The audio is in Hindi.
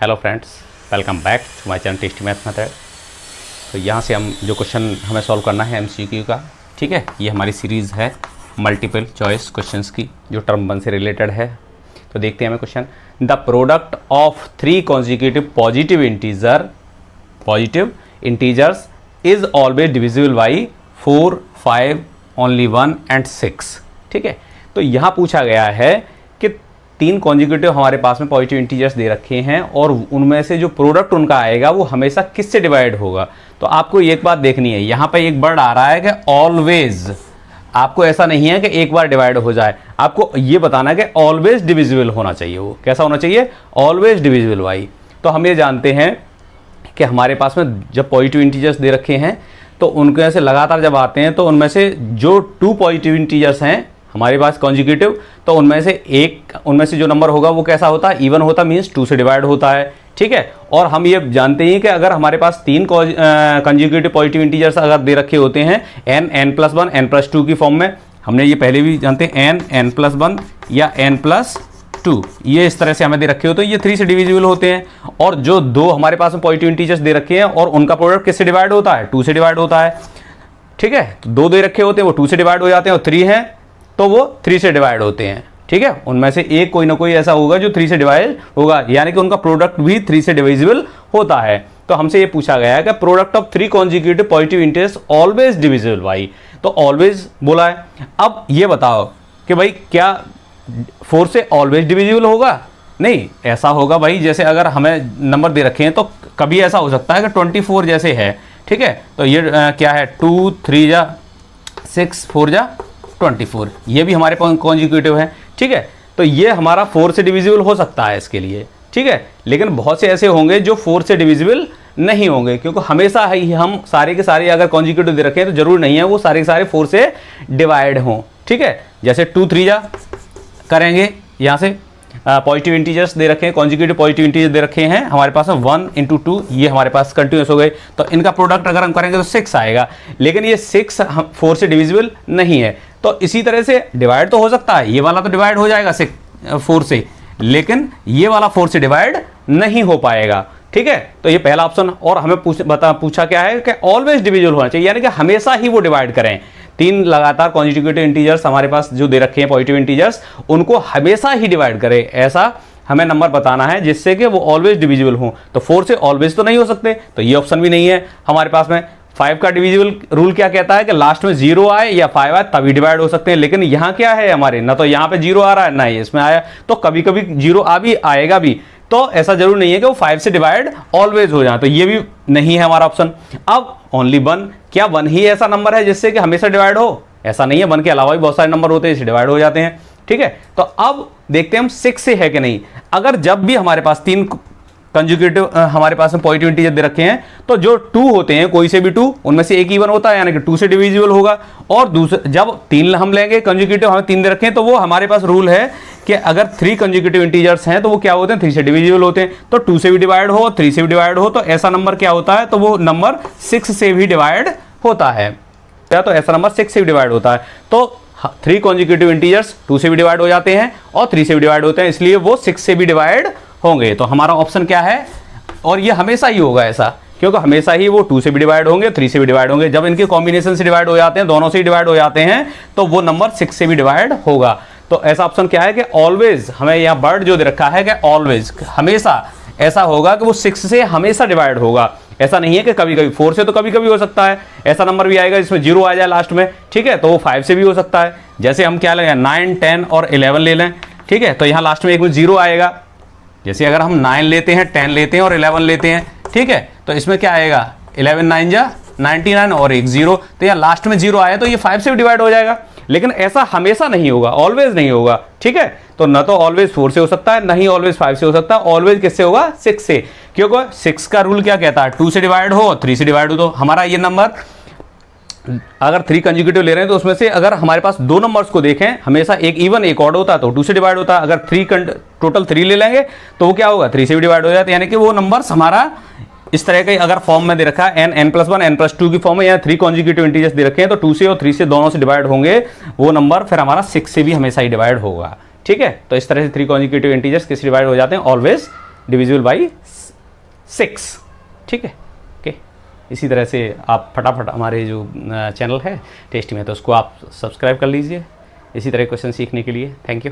Hello friends, welcome back to my channel tasty math method. तो यहाँ से हम जो क्वेश्चन हमें सॉल्व करना है एमसीक्यू का, ठीक है। ये हमारी सीरीज़ है मल्टीपल चॉइस क्वेश्चंस की जो टर्म 1 से रिलेटेड है। तो देखते हैं हमें question. The product of 3 consecutive positive integers is always divisible by 4, 5, only 1 and 6, ठीक है। तो यहाँ पूछा गया है कि 3 कॉन्जिक्यूटिव हमारे पास में पॉजिटिव इंटीजर्स दे रखे हैं और उनमें से जो प्रोडक्ट उनका आएगा वो हमेशा किससे डिवाइड होगा। तो आपको एक बात देखनी है, यहाँ पे एक वर्ड आ रहा है कि ऑलवेज। आपको ऐसा नहीं है कि एक बार डिवाइड हो जाए, आपको ये बताना है कि ऑलवेज डिविजिबल होना चाहिए। वो कैसा होना चाहिए? Always divisible by. तो हम ये जानते हैं कि हमारे पास में जब पॉजिटिव इंटीजर्स दे रखे हैं तो उनके से लगातार जब आते हैं तो उनमें से जो 2 पॉजिटिव इंटीजर्स हैं हमारे पास कॉन्जिक्यूटिव, तो उनमें से जो नंबर होगा वो कैसा होता है? इवन होता, मीन्स 2 से डिवाइड होता है, ठीक है। और हम ये जानते हैं कि अगर हमारे पास 3 कॉन्जिक्यूटिव पॉजिटिव इंटीजर्स अगर दे रखे होते हैं n+1 n+2 की फॉर्म में, हमने ये पहले भी जानते हैं n+1 या n+2, ये इस तरह से हमें दे रखे होते हैं, ये 3 से डिविजिबल होते हैं। और जो 2 हमारे पास में पॉजिटिव इंटीजर्स दे रखे हैं और उनका प्रोडक्ट किससे डिवाइड होता है? 2 से डिवाइड होता है, ठीक है। तो 2 दे रखे होते हैं वो 2 से डिवाइड हो जाते हैं, और 3 हैं तो वो 3 से डिवाइड होते हैं, ठीक है। उनमें से एक कोई ना कोई ऐसा होगा जो 3 से डिवाइड होगा, यानी कि उनका प्रोडक्ट भी 3 से डिविजिबल होता है। तो हमसे ये पूछा गया है कि product of 3 consecutive positive integers always divisible by, तो ऑलवेज बोला है। अब ये बताओ कि भाई क्या 4 से ऑलवेज डिविजिबल होगा? नहीं, ऐसा होगा भाई जैसे अगर हमें नंबर दे रखे हैं तो कभी ऐसा हो सकता है कि 24 जैसे है, ठीक है। तो ये क्या है? 2, 3 जा 6, 4 जा 24, ये भी हमारे पास कॉन्जिक्यूटिव है, ठीक है। तो ये हमारा 4 से डिविजिबल हो सकता है इसके लिए, ठीक है। लेकिन बहुत से ऐसे होंगे जो 4 से डिविजिबल नहीं होंगे, क्योंकि हमेशा ही हम सारे के सारे अगर कॉन्जिक्यूटिव दे रखे हैं तो जरूर नहीं है वो सारे के सारे 4 से डिवाइड हों, ठीक है। जैसे 2, 3 जा करेंगे, यहाँ से पॉजिटिव इंटीजर्स दे रखे हैं, कॉन्जिक्यूटिव पॉजिटिव इंटीजर दे रखे हैं हमारे पास 1 × 2, ये हमारे पास कंटिन्यूस हो गए, तो इनका प्रोडक्ट अगर हम करेंगे तो 6 आएगा। लेकिन ये 6 4 से डिविजिबल नहीं है। तो इसी तरह से डिवाइड तो हो सकता है, ये वाला तो डिवाइड हो जाएगा 4 से, लेकिन ये वाला 4 से डिवाइड नहीं हो पाएगा, ठीक है। तो ये पहला ऑप्शन। और हमें पूछा क्या है कि ऑलवेज डिविजिबल होना चाहिए, यानी कि हमेशा ही वो डिवाइड करें। 3 लगातार कॉन्जिक्यूटिव इंटीजर्स हमारे पास जो दे रखे हैं पॉजिटिव इंटीजर्स, उनको हमेशा ही डिवाइड करें, ऐसा हमें नंबर बताना है जिससे कि वो ऑलवेज डिविजिबल हो। तो 4 से ऑलवेज तो नहीं हो सकते, तो ये ऑप्शन भी नहीं है हमारे पास में। 5 का डिविजिबल रूल क्या कहता है कि लास्ट में 0 आए या 5 आए तभी डिवाइड हो सकते हैं। लेकिन यहाँ क्या है हमारे, ना तो यहाँ पे 0 आ रहा है ना ही इसमें आया, तो कभी कभी 0 आएगा भी, तो ऐसा जरूर नहीं है कि वो 5 से डिवाइड ऑलवेज हो जाए, तो ये भी नहीं है हमारा ऑप्शन। अब ओनली 1, क्या 1 ही ऐसा नंबर है जिससे कि हमेशा डिवाइड हो? ऐसा नहीं है, 1 के अलावा भी बहुत सारे नंबर होते हैं इससे डिवाइड हो जाते हैं, ठीक है। तो अब देखते हैं हम 6 से है कि नहीं। अगर जब भी हमारे पास 3 कंजुगेटिव हमारे पास में पॉजिटिव इंटीजर दे रखे हैं तो जो 2 होते हैं, कोई से भी 2, उनमें से एक इवन होता है, यानी कि 2 से डिविजिबल होगा। और दूसरे जब 3 हम लेंगे कंजुगेटिव, हमें 3 दे रखे हैं, तो वो हमारे पास रूल है कि अगर 3 कंजुगेटिव इंटीजर्स हैं तो वो क्या होते हैं? 3 से डिविजिबल होते हैं। तो 2 से भी डिवाइड हो, 3 से भी डिवाइड हो, तो ऐसा नंबर क्या होता है? तो वो नंबर 6 से भी डिवाइड होता है। क्या? तो ऐसा नंबर 6 से भी डिवाइड होता है। तो 3 कॉन्जिक्यूटिव इंटीजर्स 2 से भी डिवाइड हो जाते हैं और 3 से भी डिवाइड होते हैं, इसलिए वो 6 से भी डिवाइड होंगे। तो हमारा ऑप्शन क्या है? और ये हमेशा ही होगा ऐसा, क्योंकि हमेशा ही वो 2 से भी डिवाइड होंगे, 3 से भी डिवाइड होंगे। जब इनके कॉम्बिनेशन से डिवाइड हो जाते हैं, दोनों से ही डिवाइड हो जाते हैं, तो वो नंबर 6 से भी डिवाइड होगा। तो ऐसा ऑप्शन क्या है कि ऑलवेज, हमें यहाँ वर्ड जो दे रखा है कि ऑलवेज, हमेशा ऐसा होगा कि वो 6 से हमेशा डिवाइड होगा। ऐसा नहीं है कि कभी कभी 4 से, तो कभी कभी हो सकता है ऐसा नंबर भी आएगा जिसमें 0 आ जाए लास्ट में, ठीक है। तो वो 5 से भी हो सकता है। जैसे हम क्या लेंगे, 9, 10 और 11 ले लें, ठीक है। तो यहाँ लास्ट में एक में 0 आएगा। जैसे अगर हम 9 लेते हैं, 10 लेते हैं और 11 लेते हैं, ठीक है, तो इसमें क्या आएगा? 11 9 जा 99 और एक 0, तो यहाँ लास्ट में 0 आया तो ये 5 से भी डिवाइड हो जाएगा। लेकिन ऐसा हमेशा नहीं होगा, ऑलवेज नहीं होगा, ठीक है। तो न तो ऑलवेज 4 से हो सकता है, न ही ऑलवेज 5 से हो सकता है, ऑलवेज किससे होगा? 6 से। क्योंकि 6 का रूल क्या कहता है? 2 से डिवाइड हो, 3 से डिवाइड हो। तो हमारा ये नंबर अगर 3 कंजुगेटिव ले रहे हैं तो उसमें से अगर हमारे पास 2 नंबर्स को देखें, हमेशा एक इवन एक ऑड होता है, तो 2 से डिवाइड होता है। अगर टोटल 3 ले लेंगे तो वो क्या होगा? 3 से भी डिवाइड हो जाता है। यानी कि वो नंबर्स हमारा इस तरह का अगर फॉर्म में दे रखा है n+1 n+2 की फॉर्म में, या 3 कॉन्जिक्यूटिव इंटीजर्स दे रखे हैं, तो 2 से और 3 से दोनों से डिवाइड होंगे, वो नंबर फिर हमारा 6 से भी हमेशा ही डिवाइड होगा, ठीक है। तो इस तरह से 3 कॉन्जिक्यूटिव इंटीजर्स किससे डिवाइड हो जाते हैं? Always divisible by 6। ठीक है, ओके। इसी तरह से आप फटाफट हमारे जो चैनल है टेस्टी में, तो उसको आप सब्सक्राइब कर लीजिए इसी तरह क्वेश्चन सीखने के लिए। Thank you.